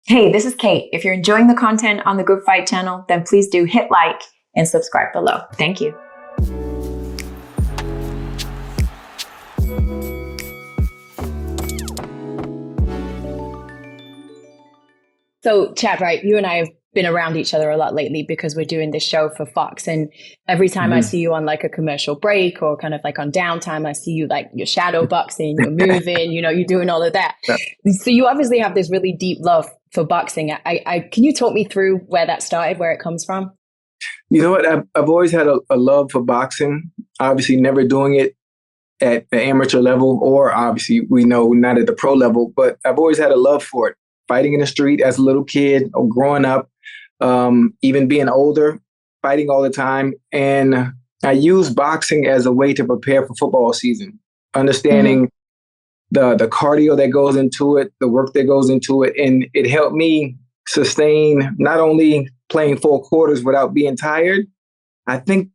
Hey, this is Kate. If you're enjoying the content on the Good Fight channel, then please do hit like and subscribe below. Thank you. So, Chad, right, you and I have been around each other a lot lately because we're doing this show for Fox. And every time I see you on like a commercial break or kind of like on downtime, I see you like you're shadow boxing, you're moving, you're doing all of that. So you obviously have this really deep love for boxing. Can you talk me through where that started, where it comes from? You know what? I've always had a love for boxing. Obviously, never doing it at the amateur level, or obviously we know not at the pro level, but I've always had a love for it. Fighting in the street as a little kid or growing up, even being older, fighting all the time. And I use boxing as a way to prepare for football season, understanding the cardio that goes into it, the work that goes into it. And it helped me sustain not only playing 4 quarters without being tired. I think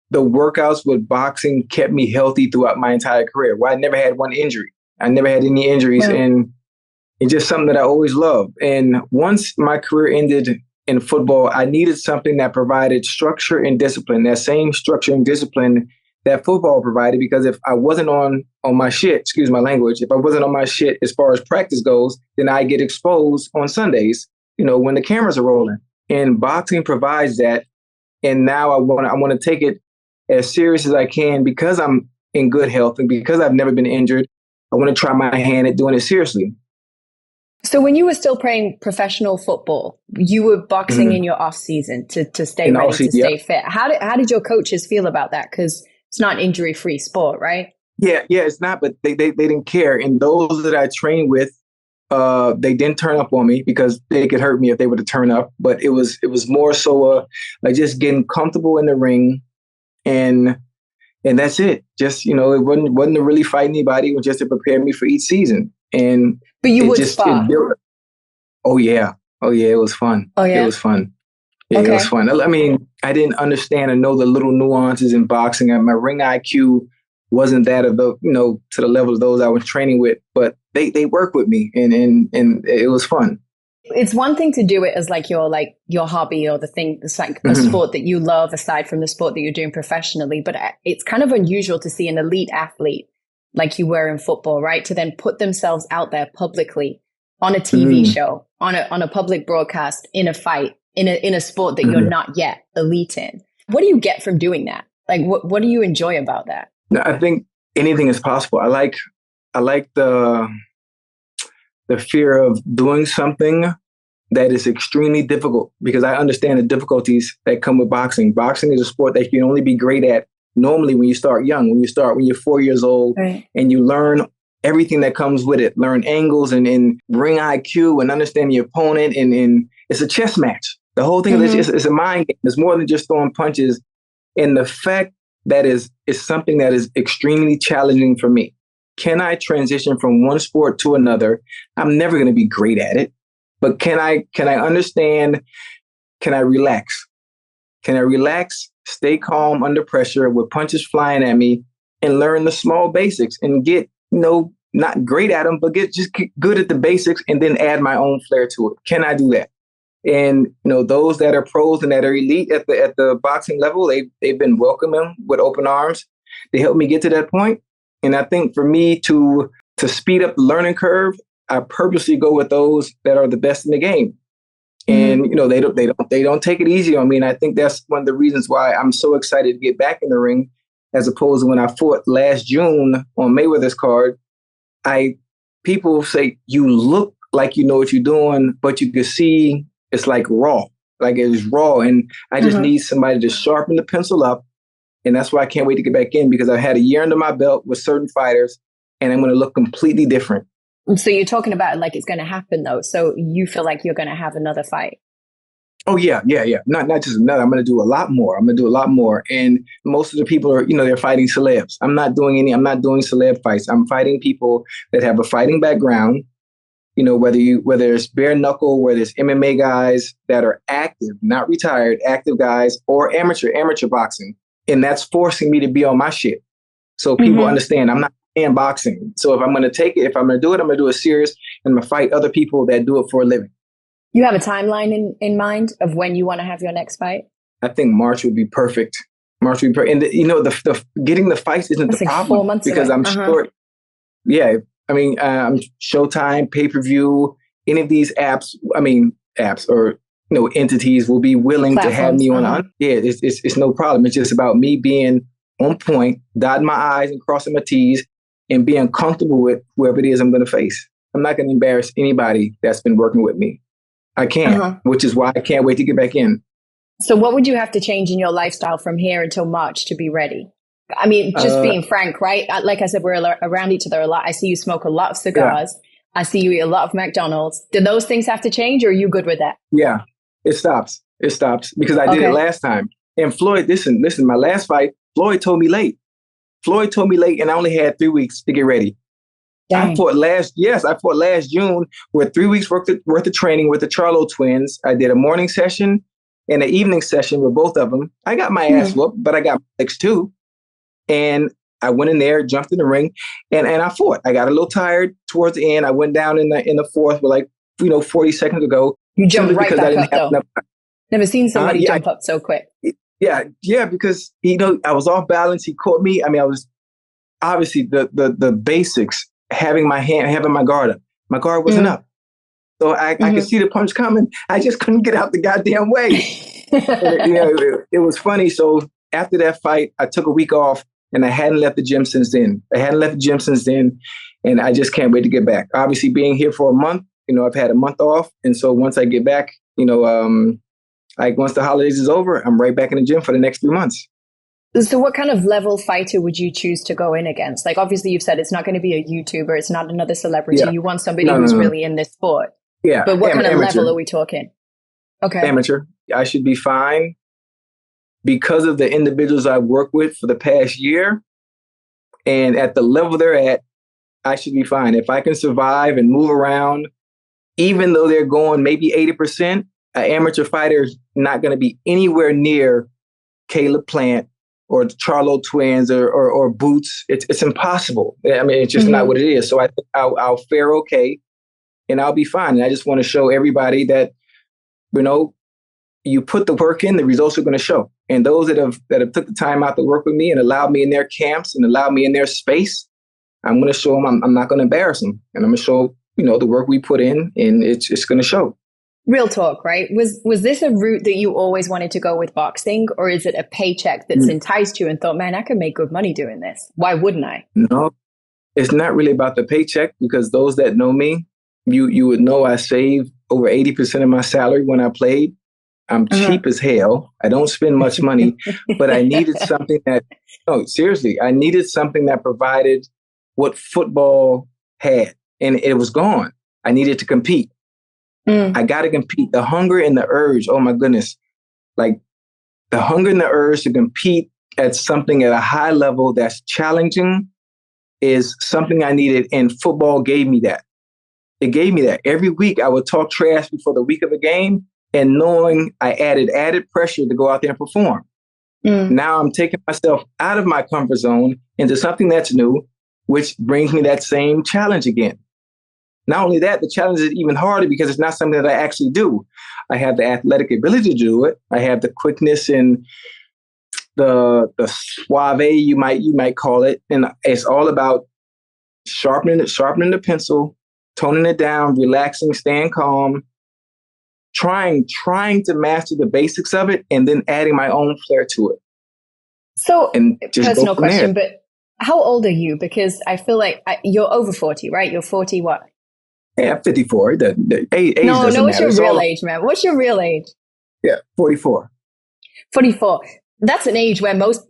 the workouts with boxing kept me healthy throughout my entire career, where I never had one injury. I never had any injuries. Wow. And it's just something that I always loved. And once my career ended in football, I needed something that provided structure and discipline, that same structure and discipline that football provided. Because if I wasn't on my shit, excuse my language, if I wasn't on my shit as far as practice goes, then I get exposed on Sundays, when the cameras are rolling. And boxing provides that. And now I want to take it as serious as I can because I'm in good health and because I've never been injured. I want to try my hand at doing it seriously. So when you were still playing professional football, you were boxing in your off season to stay ready, to stay fit. How did your coaches feel about that? Because it's not an injury-free sport, right? Yeah, it's not, but they didn't care. And those that I trained with, they didn't turn up on me because they could hurt me if they were to turn up. But it was more so like just getting comfortable in the ring, and that's it. Just it wasn't to really fight anybody. It was just to prepare me for each season. But you would spar. Oh yeah, it was fun. Oh yeah, it was fun. Yeah, okay. It was fun. I mean, I didn't understand and know the little nuances in boxing. My ring IQ wasn't that of the to the level of those I was training with, but they work with me, and it was fun. It's one thing to do it as like your hobby or the thing. It's like a sport that you love aside from the sport that you're doing professionally. But it's kind of unusual to see an elite athlete like you were in football, right? To then put themselves out there publicly on a TV show, on a public broadcast, in a fight, in a sport that you're not yet elite in. What do you get from doing that? Like, what do you enjoy about that? No, I think anything is possible. I like the fear of doing something that is extremely difficult, because I understand the difficulties that come with boxing. Boxing is a sport that you can only be great at normally when you start young, when you're 4 years old, right, and you learn everything that comes with it, learn angles and ring IQ and understand your opponent. And it's a chess match. The whole thing is a mind game. It's more than just throwing punches. And the fact that is something that is extremely challenging for me. Can I transition from one sport to another? I'm never going to be great at it, but can I understand? Can I relax? Can I relax, stay calm under pressure with punches flying at me, and learn the small basics and get, not great at them, but get good at the basics and then add my own flair to it? Can I do that? And, those that are pros and that are elite at the boxing level, they've been welcoming with open arms. They helped me get to that point. And I think for me to speed up the learning curve, I purposely go with those that are the best in the game. And, they don't take it easy on me. And I think that's one of the reasons why I'm so excited to get back in the ring, as opposed to when I fought last June on Mayweather's card. People say, you look like you know what you're doing, but you can see it's like raw, like it's raw. And I just need somebody to sharpen the pencil up. And that's why I can't wait to get back in, because I've had a year under my belt with certain fighters, and I'm going to look completely different. So you're talking about like it's going to happen though. So you feel like you're going to have another fight? Oh yeah. Not just another. I'm going to do a lot more. And most of the people are, they're fighting celebs. I'm not doing celeb fights. I'm fighting people that have a fighting background. Whether it's bare knuckle, whether it's MMA guys that are active, not retired, active guys, or amateur boxing. And that's forcing me to be on my shit. So people understand I'm not and boxing. So if I'm going to take it, if I'm going to do it, I'm going to do it serious, and I'm going to fight other people that do it for a living. You have a timeline in mind of when you want to have your next fight? I think March would be perfect. March would be perfect. And the getting the fights isn't That's the like problem 4 months because away. I'm sure. Yeah, I mean, Showtime, pay-per-view, any of these apps or entities will be willing to have me on. Yeah, it's no problem. It's just about me being on point, dotting my I's and crossing my T's, and being comfortable with whoever it is I'm going to face. I'm not going to embarrass anybody that's been working with me. I can't, which is why I can't wait to get back in. So what would you have to change in your lifestyle from here until March to be ready? I mean, just being frank, right? Like I said, we're around each other a lot. I see you smoke a lot of cigars. Yeah. I see you eat a lot of McDonald's. Do those things have to change, or are you good with that? Yeah, it stops. It stops because I did it last time. And Floyd, listen, my last fight, Floyd told me late. And I only had 3 weeks to get ready. Dang. I fought last June with 3 weeks worth of training with the Charlo twins. I did a morning session and an evening session with both of them. I got my ass whooped, but I got my legs too. And I went in there, jumped in the ring, and I fought. I got a little tired towards the end. I went down in the fourth with 40 seconds to go. You jumped right back up though. Never seen somebody jump up so quick. Yeah, because I was off balance. He caught me. I mean, I was obviously the basics. Having my guard up. My guard wasn't up. So I could see the punch coming. I just couldn't get out the goddamn way. It was funny. So after that fight, I took a week off and I hadn't left the gym since then. And I just can't wait to get back. Obviously being here for a month, I've had a month off. And so once I get back, once the holidays is over, I'm right back in the gym for the next 3 months. So what kind of level fighter would you choose to go in against? Like, obviously you've said it's not going to be a YouTuber. It's not another celebrity. Yeah. You want somebody who's really in this sport. Yeah. But what kind of level are we talking? Okay. Amateur. I should be fine because of the individuals I've worked with for the past year. And at the level they're at, I should be fine. If I can survive and move around, even though they're going maybe 80%, an amateur fighter is not going to be anywhere near Caleb Plant or the Charlo twins or Boots. It's impossible. I mean, it's just not what it is. So I think I'll fare okay and I'll be fine. And I just want to show everybody that, you put the work in, the results are going to show. And those that have took the time out to work with me and allowed me in their camps and allowed me in their space, I'm going to show them I'm not going to embarrass them. And I'm going to show, the work we put in, and it's going to show. Real talk, right? Was this a route that you always wanted to go with boxing, or is it a paycheck that's enticed you and thought, man, I could make good money doing this? Why wouldn't I? No, it's not really about the paycheck, because those that know me, you would know I saved over 80% of my salary when I played. I'm cheap as hell. I don't spend much money, but I needed something I needed something that provided what football had, and it was gone. I needed to compete. I got to compete. The hunger and the urge, oh my goodness. Like the hunger and the urge to compete at something at a high level that's challenging is something I needed, and football gave me that. It gave me that. Every week I would talk trash before the week of a game, and knowing I added pressure to go out there and perform. Now I'm taking myself out of my comfort zone into something that's new, which brings me that same challenge again. Not only that, the challenge is even harder because it's not something that I actually do. I have the athletic ability to do it. I have the quickness and the suave, you might call it. And it's all about sharpening the pencil, toning it down, relaxing, staying calm, trying to master the basics of it, and then adding my own flair to it. So, personal question, but how old are you? Because I feel like you're over 40, right? You're 40 what? Yeah, 54. The age doesn't matter. What's your real age, man? What's your real age? Yeah, 44. 44. That's an age where most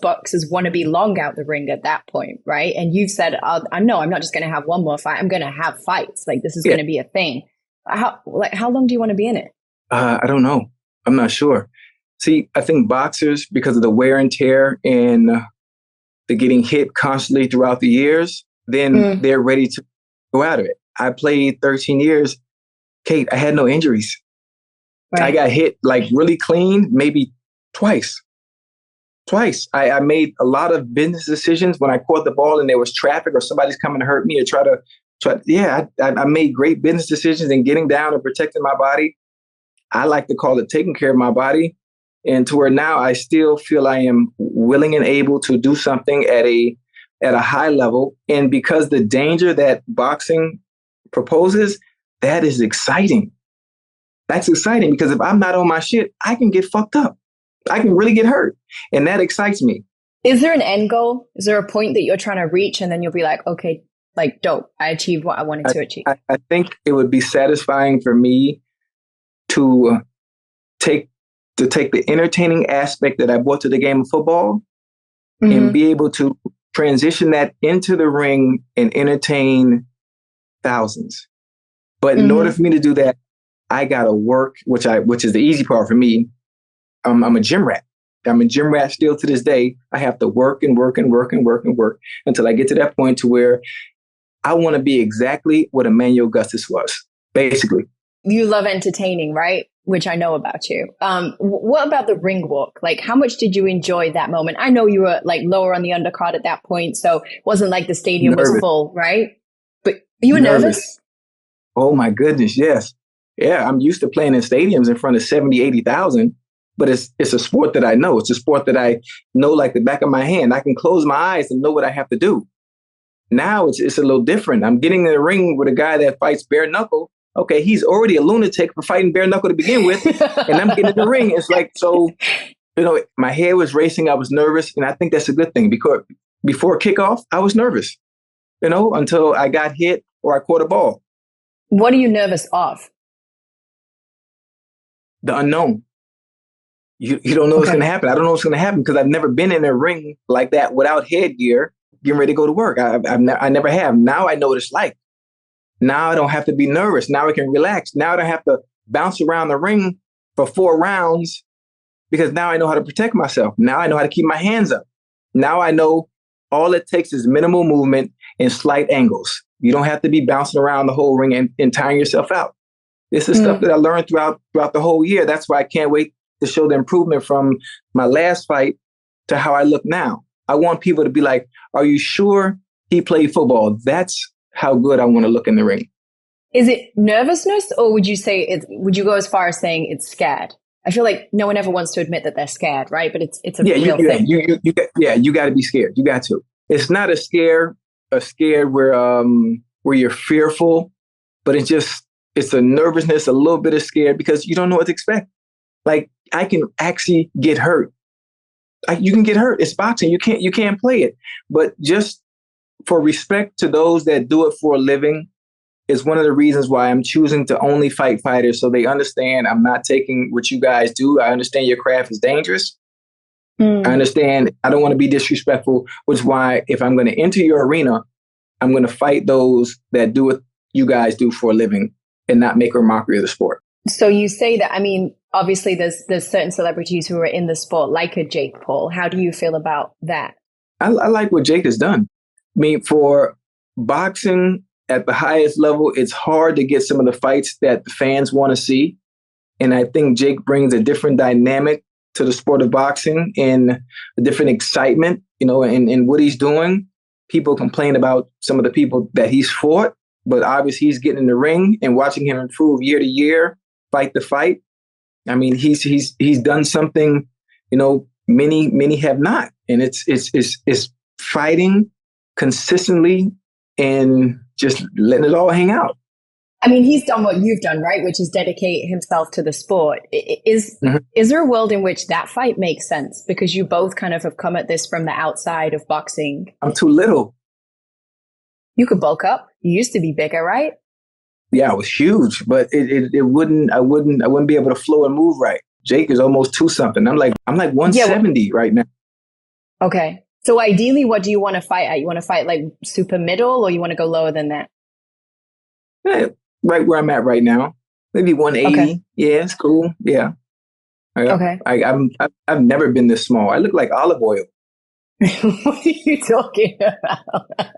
boxers want to be long out the ring at that point, right? And you've said, I'm not just going to have one more fight. I'm going to have fights. Like, this is going to be a thing. How long do you want to be in it? I don't know. I'm not sure. See, I think boxers, because of the wear and tear and the getting hit constantly throughout the years, then they're ready to go out of it. I played 13 years. Kate, I had no injuries. Right. I got hit like really clean, maybe twice. Twice. I made a lot of business decisions when I caught the ball and there was traffic or somebody's coming to hurt me or I made great business decisions in getting down and protecting my body. I like to call it taking care of my body. And to where now I still feel I am willing and able to do something at a high level. And because the danger that boxing proposes, that is exciting. That's exciting because if I'm not on my shit, I can get fucked up. I can really get hurt. And that excites me. Is there an end goal? Is there a point that you're trying to reach and then you'll be like, okay, like dope, I achieved what I wanted to achieve? I think it would be satisfying for me to take the entertaining aspect that I brought to the game of football and be able to transition that into the ring and entertain thousands. But in order for me to do that, I gotta work, which is the easy part for me. I'm a gym rat. I'm a gym rat still to this day. I have to work and work and work and work and work until I get to that point to where I want to be exactly what Emmanuel Augustus was, basically. You love entertaining, right? Which I know about you. What about the ring walk? Like, how much did you enjoy that moment? I know you were like lower on the undercard at that point, so it wasn't like the stadium was full, right? But you were nervous? Oh my goodness, yes. Yeah, I'm used to playing in stadiums in front of 70, 80,000. But it's a sport that I know. It's a sport that I know like the back of my hand. I can close my eyes and know what I have to do. Now it's a little different. I'm getting in the ring with a guy that fights bare knuckle. Okay, he's already a lunatic for fighting bare knuckle to begin with. And I'm getting in the ring. It's like, so, my head was racing. I was nervous. And I think that's a good thing because before kickoff, I was nervous, until I got hit or I caught a ball. What are you nervous of? The unknown. You don't know what's going to happen. I don't know what's going to happen because I've never been in a ring like that without headgear, getting ready to go to work. I never have. Now I know what it's like. Now I don't have to be nervous. Now I can relax. Now I don't have to bounce around the ring for 4 rounds because now I know how to protect myself. Now I know how to keep my hands up. Now I know all it takes is minimal movement and slight angles. You don't have to be bouncing around the whole ring and tiring yourself out. This is stuff that I learned throughout the whole year. That's why I can't wait to show the improvement from my last fight to how I look now. I want people to be like, are you sure he played football? That's how good I want to look in the ring. Is it nervousness or would you go as far as saying it's scared? I feel like no one ever wants to admit that they're scared, right? But it's a real thing. You got to be scared. You got to. It's not a scare where you're fearful, but it's a nervousness, a little bit of scared because you don't know what to expect. Like, I can actually get hurt. You can get hurt. It's boxing. You can't play it. But just for respect to those that do it for a living is one of the reasons why I'm choosing to only fight fighters so they understand I'm not taking what you guys do. I understand your craft is dangerous. I understand I don't want to be disrespectful, which is why if I'm going to enter your arena, I'm going to fight those that do what you guys do for a living and not make a mockery of the sport. So you say that, obviously there's certain celebrities who are in the sport, like a Jake Paul. How do you feel about that? I like what Jake has done. For boxing at the highest level, it's hard to get some of the fights that the fans want to see. And I think Jake brings a different dynamic to the sport of boxing and a different excitement, in what he's doing. People complain about some of the people that he's fought, but obviously he's getting in the ring and watching him improve year to year, fight to fight. He's done something, many have not. And it's fighting consistently and just letting it all hang out. He's done what you've done, right? Which is dedicate himself to the sport. Is there a world in which that fight makes sense? Because you both kind of have come at this from the outside of boxing. I'm too little. You could bulk up. You used to be bigger, right? Yeah, I was huge, but I wouldn't be able to flow and move right. Jake is almost 2-something. I'm like 170 right now. Okay. So ideally, what do you want to fight at? You want to fight like super middle or you want to go lower than that? Yeah, right where I'm at right now. Maybe 180. Okay. Yeah, it's cool. Yeah. Okay. I've never been this small. I look like olive oil. What are you talking about?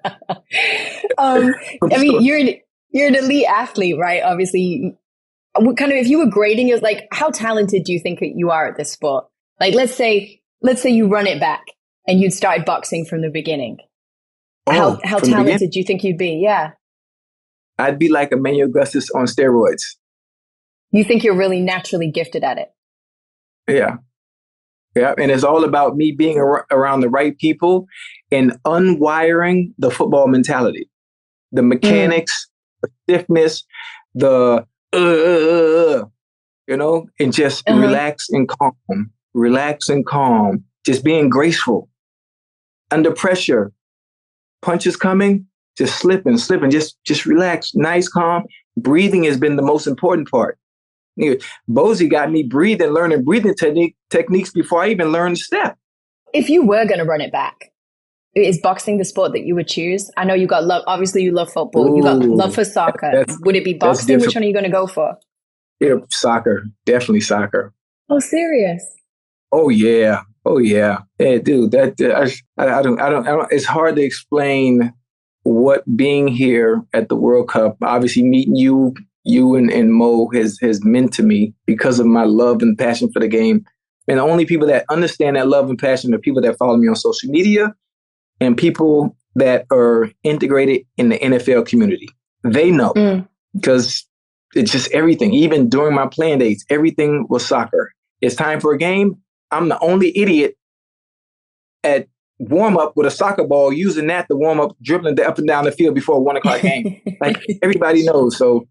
You're an elite athlete, right? Obviously, kind of if you were grading it, like how talented do you think you are at this sport? Like, let's say let's say you run it back and you'd started boxing from the beginning. Oh, How from the beginning, talented do you think you'd be? Yeah. I'd be like Emmanuel Augustus on steroids. You think you're really naturally gifted at it? Yeah. Yeah. And it's all about me being around the right people and unwiring the football mentality, the mechanics, the stiffness, the, and just relax and calm, just being graceful under pressure, punches coming, just slipping, just relax, nice, calm. Breathing has been the most important part. Bozy got me learning breathing techniques before I even learned the step. If you were going to run it back, is boxing the sport that you would choose? I know you got love. Obviously, you love football. Ooh, you got love for soccer. Would it be boxing? Which one are you going to go for? Yeah, soccer. Definitely soccer. Oh, serious? Oh yeah. Hey, dude, I don't. It's hard to explain what being here at the World Cup. Obviously, meeting you and Mo has meant to me because of my love and passion for the game. And the only people that understand that love and passion are people that follow me on social media and people that are integrated in the NFL community. They know because it's just everything. Even during my playing days, everything was soccer. It's time for a game. I'm the only idiot at warm up with a soccer ball, using that to warm up, dribbling up and down the field before a 1 o'clock game. Like everybody knows. So,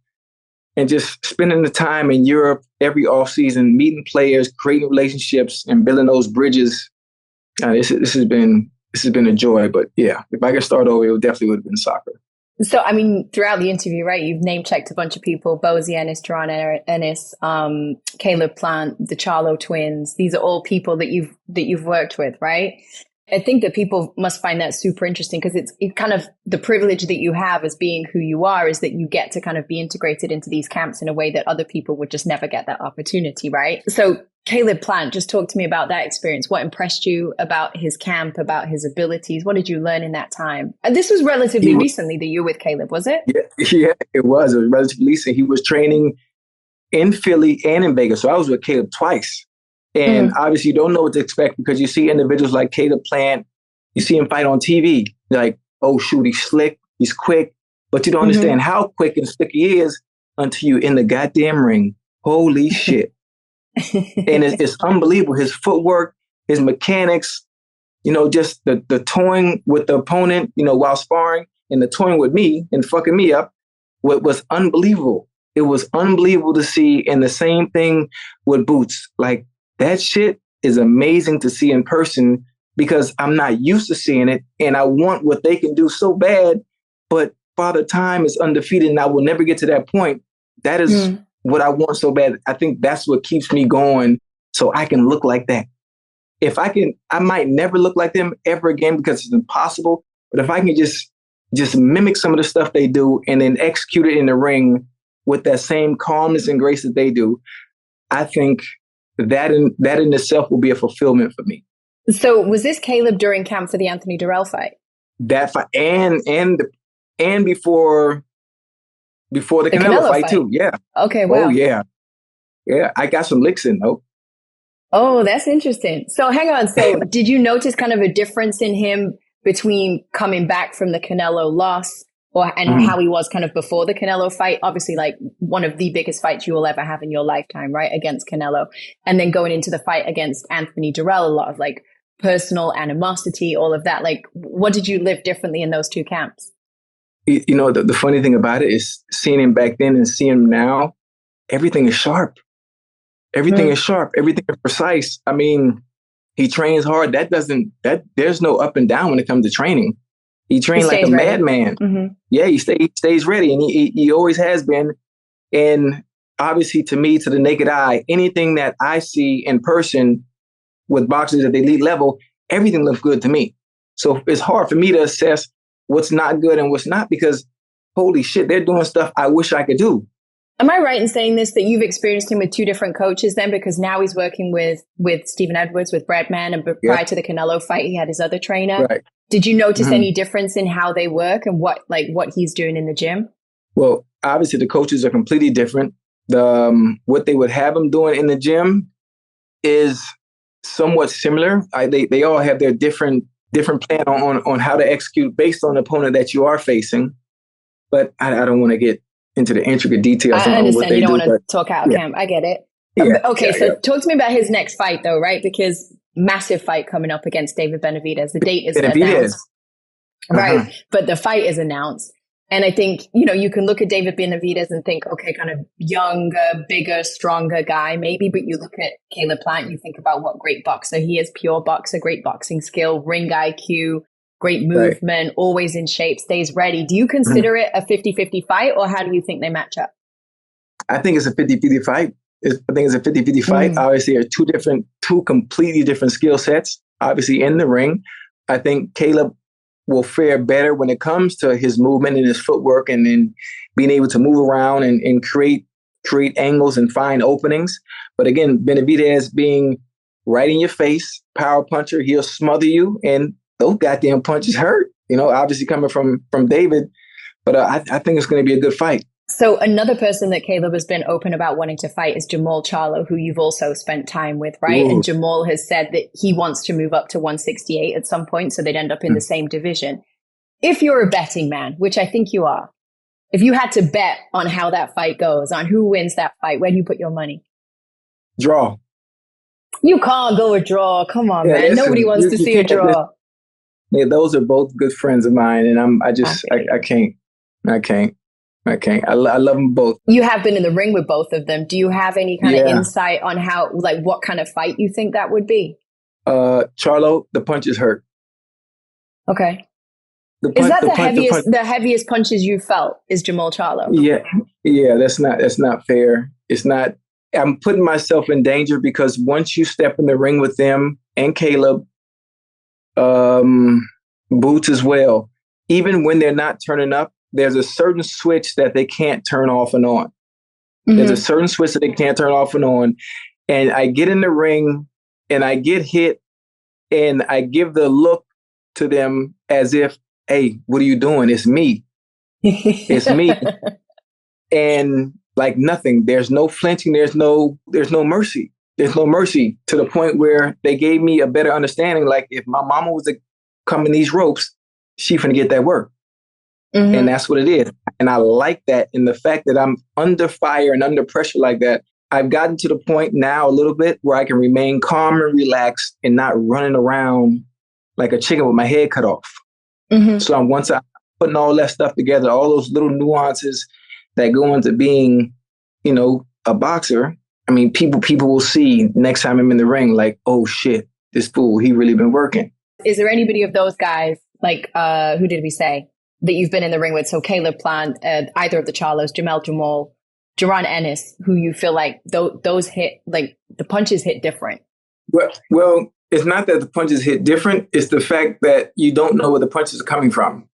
and just spending the time in Europe every off season, meeting players, creating relationships, and building those bridges. This has been a joy. But yeah, if I could start over, it definitely would have been soccer. So, I mean, throughout the interview, right, you've name checked a bunch of people: Bozy, Ennis, Jaron, Ennis, Caleb Plant, the Charlo twins. These are all people that you've worked with, right? I think that people must find that super interesting because it's kind of the privilege that you have as being who you are is that you get to kind of be integrated into these camps in a way that other people would just never get that opportunity, right? So Caleb Plant, just talk to me about that experience. What impressed you about his camp, about his abilities? What did you learn in that time? And this was relatively recently that you were with Caleb, was it? Yeah, it was. It was relatively recent. He was training in Philly and in Vegas. So I was with Caleb twice. And obviously you don't know what to expect because you see individuals like Caleb Plant, you see him fight on TV, like, oh shoot, he's slick, he's quick, but you don't understand how quick and slick he is until you're in the goddamn ring. Holy shit. And it's unbelievable. His footwork, his mechanics, just the toying with the opponent, while sparring and the toying with me and fucking me up, what was unbelievable. It was unbelievable to see. And the same thing with Boots. Like, that shit is amazing to see in person because I'm not used to seeing it. And I want what they can do so bad. But Father Time is undefeated and I will never get to that point. That is what I want so bad. I think that's what keeps me going so I can look like that. If I can, I might never look like them ever again because it's impossible. But if I can just mimic some of the stuff they do and then execute it in the ring with that same calmness and grace that they do, I think that in itself will be a fulfillment for me. So was this Caleb during camp for the Anthony Durrell fight? That fight and before the Canelo fight too. Yeah. Okay. Wow. Oh yeah. Yeah. I got some licks in though. Oh, that's interesting. So hang on. So did you notice kind of a difference in him between coming back from the Canelo loss and how he was kind of before the Canelo fight? Obviously, like one of the biggest fights you will ever have in your lifetime, right? Against Canelo. And then going into the fight against Anthony Durrell, a lot of like personal animosity, all of that. Like, what did you live differently in those two camps? The funny thing about it is seeing him back then and seeing him now, everything is sharp. Everything is sharp. Everything is precise. I mean, he trains hard. There's no up and down when it comes to training. He trained like a madman. Yeah, he stays ready, and he always has been. And obviously, to me, to the naked eye, anything that I see in person with boxers at the elite level, everything looks good to me. So it's hard for me to assess what's not good and what's not because, holy shit, they're doing stuff I wish I could do. Am I right in saying this, that you've experienced him with two different coaches then? Because now he's working with Stephen Edwards, with Breadman, and prior to the Canelo fight, he had his other trainer. Right. Did you notice any difference in how they work and what he's doing in the gym? Well, obviously the coaches are completely different. What they would have him doing in the gym is somewhat similar. They all have their different plan on how to execute based on the opponent that you are facing. But I don't want to get into the intricate details I on what understand. they You don't do. want to talk out of camp. I get it. Okay, so talk to me about his next fight, though, right? Because massive fight coming up against David Benavidez. The date isn't announced. Right. But the fight is announced. And I think, you can look at David Benavidez and think, okay, kind of younger, bigger, stronger guy, maybe. But you look at Caleb Plant, you think about what great boxer he is, pure boxer, great boxing skill, ring IQ, great movement, always in shape, stays ready. Do you consider it a 50-50 fight, or how do you think they match up? I think it's a 50-50 fight. I think it's a 50-50 fight. Obviously, there are two completely different skill sets, obviously, in the ring. I think Caleb will fare better when it comes to his movement and his footwork and then being able to move around and create angles and find openings. But again, Benavidez being right in your face, power puncher, he'll smother you, and those goddamn punches hurt, obviously coming from David. But I think it's going to be a good fight. So another person that Caleb has been open about wanting to fight is Jermall Charlo, who you've also spent time with, right? Ooh. And Jermall has said that he wants to move up to 168 at some point, so they'd end up in the same division. If you're a betting man, which I think you are, if you had to bet on how that fight goes, on who wins that fight, where do you put your money? Draw. You can't go a draw. Come on, man. Listen, nobody wants to see a draw. Those are both good friends of mine, and I can't. I love them both. You have been in the ring with both of them. Do you have any kind of insight on what kind of fight you think that would be? Charlo, the punches hurt. Okay. Is that the heaviest punches you felt? Is Jermall Charlo? Yeah. That's not fair. It's not. I'm putting myself in danger because once you step in the ring with them and Caleb, Boots as well, even when they're not turning up, there's a certain switch that they can't turn off and on. There's a certain switch that they can't turn off and on. And I get in the ring and I get hit and I give the look to them as if, hey, what are you doing? It's me. It's me. And like nothing, there's no flinching. There's no mercy. There's no mercy, to the point where they gave me a better understanding. Like if my mama was to come in these ropes, she finna get that work. And that's what it is. And I like that. And the fact that I'm under fire and under pressure like that, I've gotten to the point now a little bit where I can remain calm and relaxed and not running around like a chicken with my head cut off. So once I'm putting all that stuff together, all those little nuances that go into being, a boxer, I mean, people will see next time I'm in the ring, like, oh shit, this fool, he really been working. Is there anybody of those guys, like, who did we say, that you've been in the ring with? So Caleb Plant, either of the Charlos, Jermall, Jaron, Ennis, who you feel like those hit, like the punches hit different? Well, it's not that the punches hit different. It's the fact that you don't know where the punches are coming from.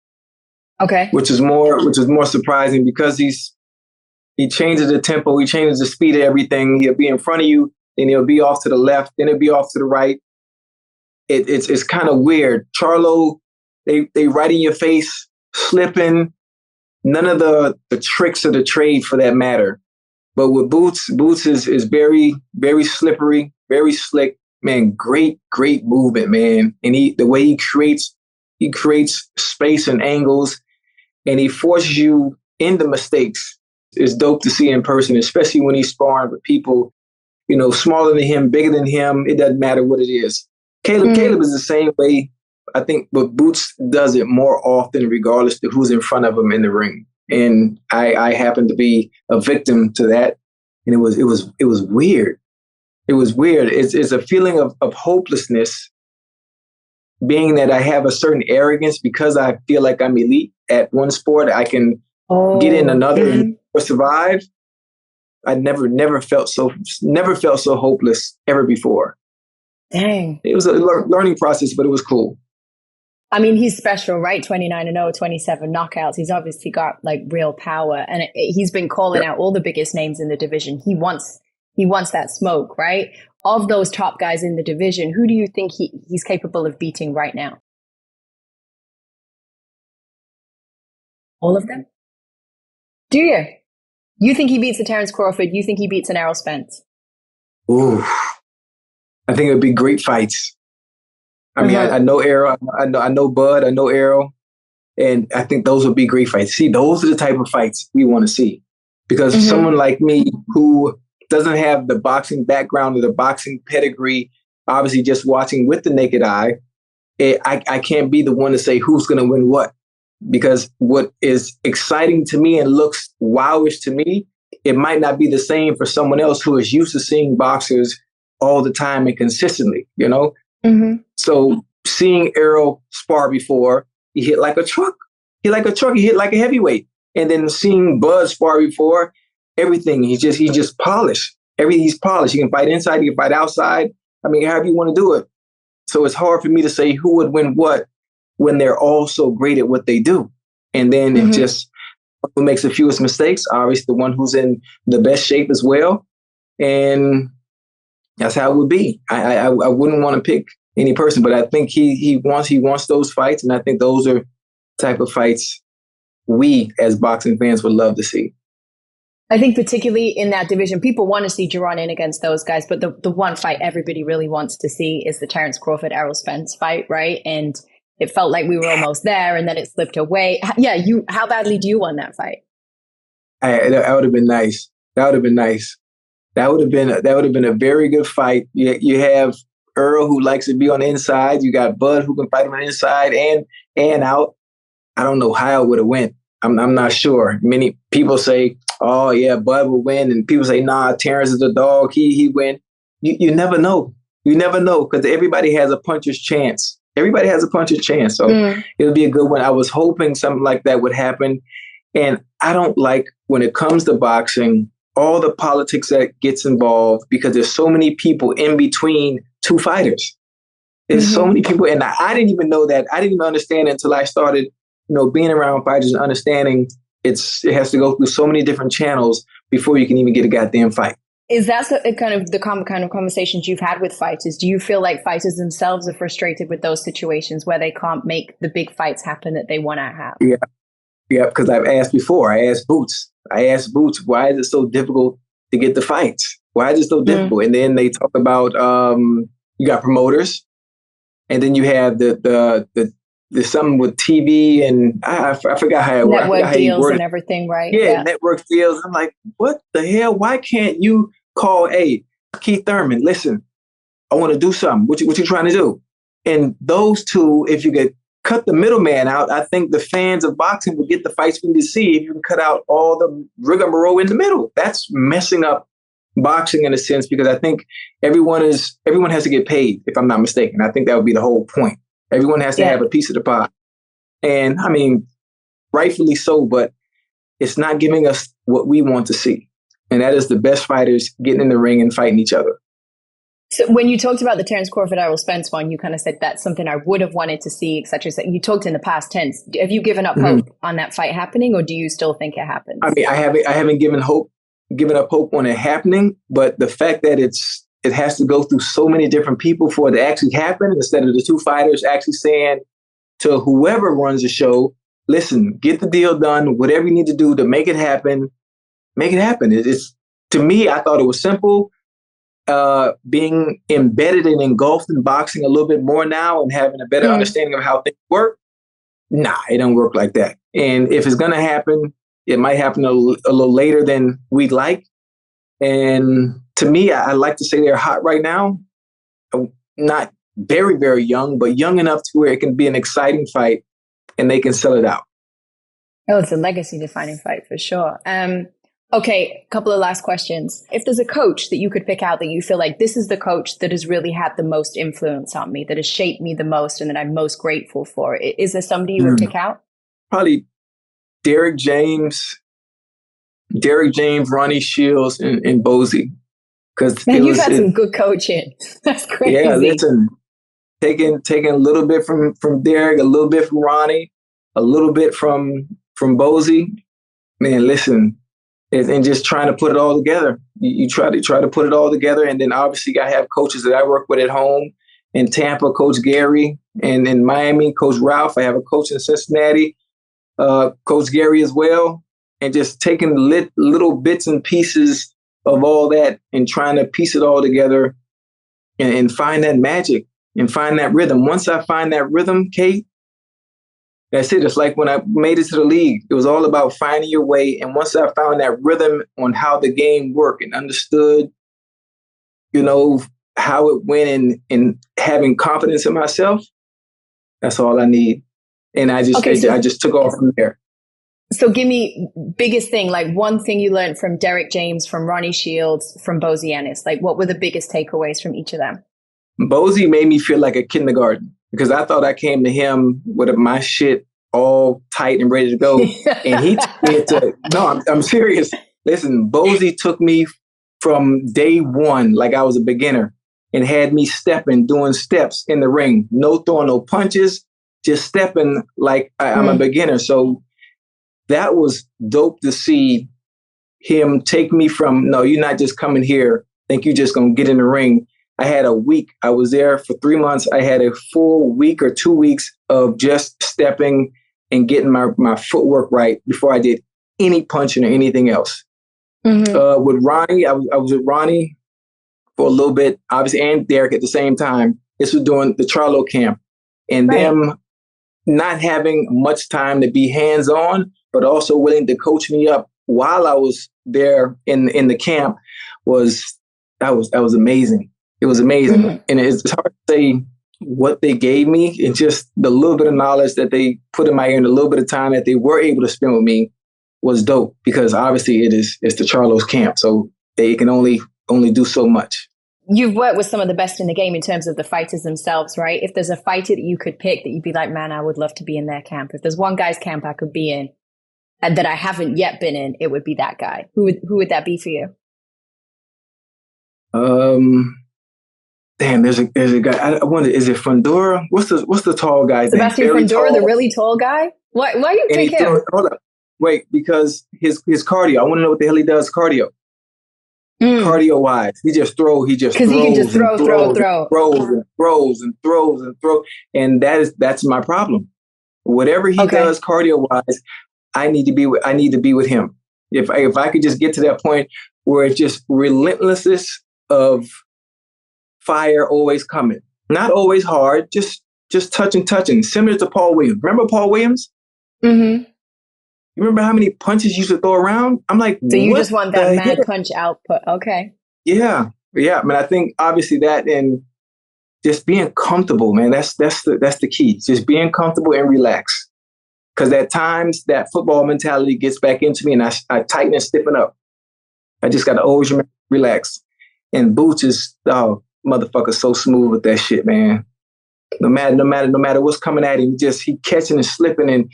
Okay. Which is more surprising because he changes the tempo, he changes the speed of everything. He'll be in front of you, then he'll be off to the left, then he'll be off to the right. It's kind of weird. Charlo, they right in your face, slipping, none of the tricks of the trade for that matter. But with Boots is very, very slippery, very slick, man. Great movement, man. And the way he creates space and angles, and he forces you into mistakes. It's dope to see in person, especially when he's sparring with people, smaller than him, bigger than him. It doesn't matter what it is. Caleb is the same way. I think, but Boots does it more often, regardless of who's in front of him in the ring. And I happen to be a victim to that, and it was weird. It was weird. It's a feeling of hopelessness, being that I have a certain arrogance because I feel like I'm elite at one sport. I can get in another and survive. I never felt so hopeless ever before. Dang. It was a learning process, but it was cool. I mean, he's special, right? 29-0, 27 knockouts. He's obviously got like real power, and he's been calling out all the biggest names in the division. He wants that smoke, right? Of those top guys in the division, who do you think he's capable of beating right now? All of them? Do you? You think he beats a Terence Crawford? You think he beats an Errol Spence? Ooh. I think it would be great fights. I mean, I know Errol, I know Bud, I know Errol, and I think those would be great fights. See, those are the type of fights we want to see, because someone like me who doesn't have the boxing background or the boxing pedigree, obviously just watching with the naked eye, I can't be the one to say who's going to win what, because what is exciting to me and looks wowish to me, it might not be the same for someone else who is used to seeing boxers all the time and consistently, you know? So seeing Errol spar before, he hit like a truck. He hit like a heavyweight. And then seeing Bud spar before, everything, he's just polished. He's polished. He can fight inside, he can fight outside. I mean, however you want to do it. So it's hard for me to say who would win what when they're all so great at what they do. And then it just, who makes the fewest mistakes, obviously the one who's in the best shape as well. And that's how it would be. I wouldn't want to pick any person, but I think he wants those fights, and I think those are type of fights we as boxing fans would love to see. I think particularly in that division, people want to see Jaron in against those guys, but the one fight everybody really wants to see is the Terence Crawford Errol Spence fight, right? And it felt like we were almost there, and then it slipped away. Yeah, how badly do you want that fight? That would have been nice. That would have been nice. That would have been a very good fight. You have Errol, who likes to be on the inside. You got Bud, who can fight on the inside and out. I don't know how it would have went. I'm not sure. Many people say, "Oh yeah, Bud will win," and people say, "Nah, Terence is a dog. He win." You never know. You never know, because everybody has a puncher's chance. Everybody has a puncher's chance. So it'll be a good one. I was hoping something like that would happen. And I don't like, when it comes to boxing, all the politics that gets involved, because there's so many people in between two fighters. There's so many people. And I didn't even know that. I didn't even understand it until I started, being around fighters and understanding it has to go through so many different channels before you can even get a goddamn fight. Is that kind of the kind of conversations you've had with fighters? Do you feel like fighters themselves are frustrated with those situations where they can't make the big fights happen that they want to have? Yeah, because I've asked before. I asked Boots, why is it so difficult to get the fights? Why is it so difficult? And then they talk about you got promoters, and then you have the something with TV, and I forgot how it works. Network deals and everything, right? Yeah, network deals. I'm like, what the hell? Why can't you call, hey, Keith Thurman, listen, I want to do something. What you trying to do? And those two, if you could cut the middleman out, I think the fans of boxing would get the fights we need to see if you can cut out all the rigmarole in the middle. That's messing up boxing in a sense, because I think everyone has to get paid, if I'm not mistaken. I think that would be the whole point. Everyone has to have a piece of the pie. And I mean, rightfully so, but it's not giving us what we want to see. And that is the best fighters getting in the ring and fighting each other. So when you talked about the Terence Crawford Errol Spence one, you kind of said that's something I would have wanted to see, etc. You talked in the past tense. Have you given up hope on that fight happening, or do you still think it happens? I mean, I haven't given up hope on it happening, but the fact that it has to go through so many different people for it to actually happen, instead of the two fighters actually saying to whoever runs the show, listen, get the deal done, whatever you need to do to make it happen, make it happen. It's, to me, I thought it was simple. Being embedded and engulfed in boxing a little bit more now and having a better understanding of how things work, nah, it don't work like that. And if it's going to happen, it might happen a little later than we'd like. And to me, I like to say they're hot right now. Not very, very young, but young enough to where it can be an exciting fight and they can sell it out. Oh, it's a legacy-defining fight for sure. Okay, a couple of last questions. If there's a coach that you could pick out that you feel like this is the coach that has really had the most influence on me, that has shaped me the most and that I'm most grateful for, is there somebody you would pick out? Probably Derek James, Ronnie Shields, and Bozy. Man, you've had some good coaching. That's crazy. Yeah, listen, taking a little bit from Derek, a little bit from Ronnie, a little bit from Bozy. Man, listen, and just trying to put it all together. You try to put it all together, and then obviously I have coaches that I work with at home. In Tampa, Coach Gary, and in Miami, Coach Ralph. I have a coach in Cincinnati, Coach Gary as well, and just taking little bits and pieces of all that and trying to piece it all together and find that magic and find that rhythm. Once I find that rhythm, Kate, that's it. It's like when I made it to the league, it was all about finding your way. And once I found that rhythm on how the game worked and understood, how it went and having confidence in myself, that's all I need. And I just took off from there. So give me biggest thing, like one thing you learned from Derek James, from Ronnie Shields, from Bozy Ennis. Like what were the biggest takeaways from each of them? Bozy made me feel like a kindergarten because I thought I came to him with my shit all tight and ready to go. And he took me I'm serious. Listen, Bozy took me from day one like I was a beginner and had me doing steps in the ring. No throwing no punches, just stepping like I'm a beginner. So that was dope to see him take me from, no, you're not just coming here, think you're just going to get in the ring. I had a week. I was there for 3 months. I had a full week or 2 weeks of just stepping and getting my footwork right before I did any punching or anything else. Mm-hmm. With Ronnie, I was with Ronnie for a little bit, obviously, and Derek at the same time. This was during the Charlo camp. And them not having much time to be hands-on, but also willing to coach me up while I was there in the camp that was amazing. It was amazing. Mm-hmm. And it's hard to say what they gave me and just the little bit of knowledge that they put in my ear and the little bit of time that they were able to spend with me was dope because obviously it's the Charlo's camp. So they can only do so much. You've worked with some of the best in the game in terms of the fighters themselves, right? If there's a fighter that you could pick that you'd be like, man, I would love to be in their camp. If there's one guy's camp I could be in and that I haven't yet been in, it would be that guy. Who would that be for you? Damn, there's a guy. I wonder, is it Fundora? What's the tall guy? Sebastian Fundora, the really tall guy? Why you pick him? Hold up. Wait, because his cardio. I want to know what the hell he does cardio. Cardio wise, he just throws. Because he can just throw. And that's my problem. Whatever he does cardio wise, I need to be with him. If I could just get to that point where it's just relentlessness of fire always coming, not always hard, just touching, similar to Paul Williams. Remember Paul Williams? Mm-hmm. You remember how many punches you used to throw around? I'm like, so you just want that mad punch output. Okay. Yeah. I mean, I think obviously that and just being comfortable, man, that's the key. Just being comfortable and relax. Because at times that football mentality gets back into me and I tighten and stiffen up. I just got to always relax. And Boots is, motherfucker, so smooth with that shit, man. No matter what's coming at him, he catching and slipping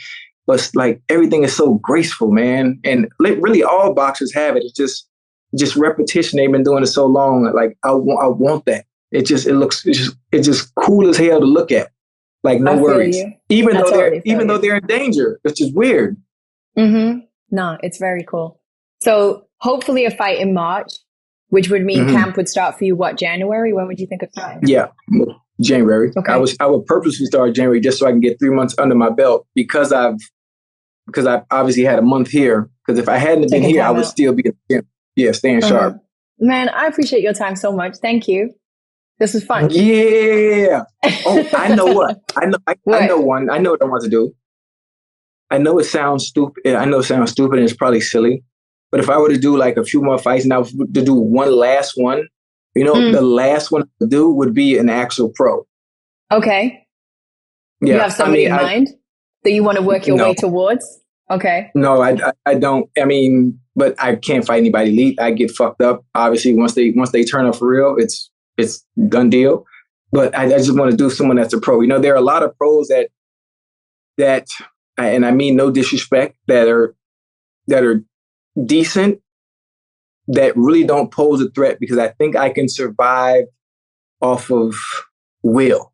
but like everything is so graceful, man. And really all boxers have it. It's just repetition. They've been doing it so long. Like I want that. It's just cool as hell to look at. Like no worries. Even though they're in danger, which is weird. Mm-hmm. No, it's very cool. So hopefully a fight in March, which would mean camp would start for you, January? When would you think of starting? Yeah, January. Okay. I would purposely start January just so I can get 3 months under my belt because I obviously had a month here. Because if I hadn't been here, I would still be staying sharp. Man, I appreciate your time so much. Thank you. This was fun. Yeah. Oh, I know what. I know one. I know what I want to do. I know it sounds stupid. And it's probably silly. But if I were to do like a few more fights and I was to do one last one, the last one I would do would be an actual pro. Okay. Yeah. You have somebody in mind that you want to work your way towards? Okay. No, I don't. I mean, but I can't fight anybody elite. I get fucked up. Obviously, once they turn up for real, it's done deal. But I just want to do someone that's a pro. There are a lot of pros that, and I mean no disrespect, that are decent, that really don't pose a threat because I think I can survive off of will.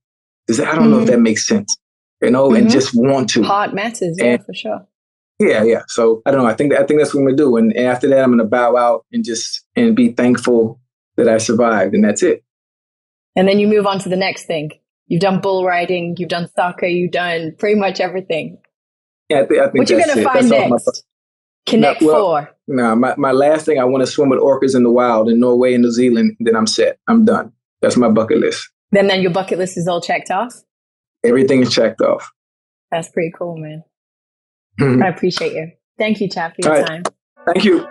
I don't know if that makes sense, and just want to. Heart matters, for sure. Yeah. So I don't know. I think that's what I'm gonna do, and after that, I'm gonna bow out and be thankful that I survived, and that's it. And then you move on to the next thing. You've done bull riding, you've done soccer, you've done pretty much everything. Yeah, I think what you gonna find next? Connect Four. No, my last thing, I want to swim with orcas in the wild in Norway and New Zealand. Then I'm set. I'm done. That's my bucket list. Then your bucket list is all checked off? Everything is checked off. That's pretty cool, man. I appreciate you. Thank you, Chad, for your time. Thank you.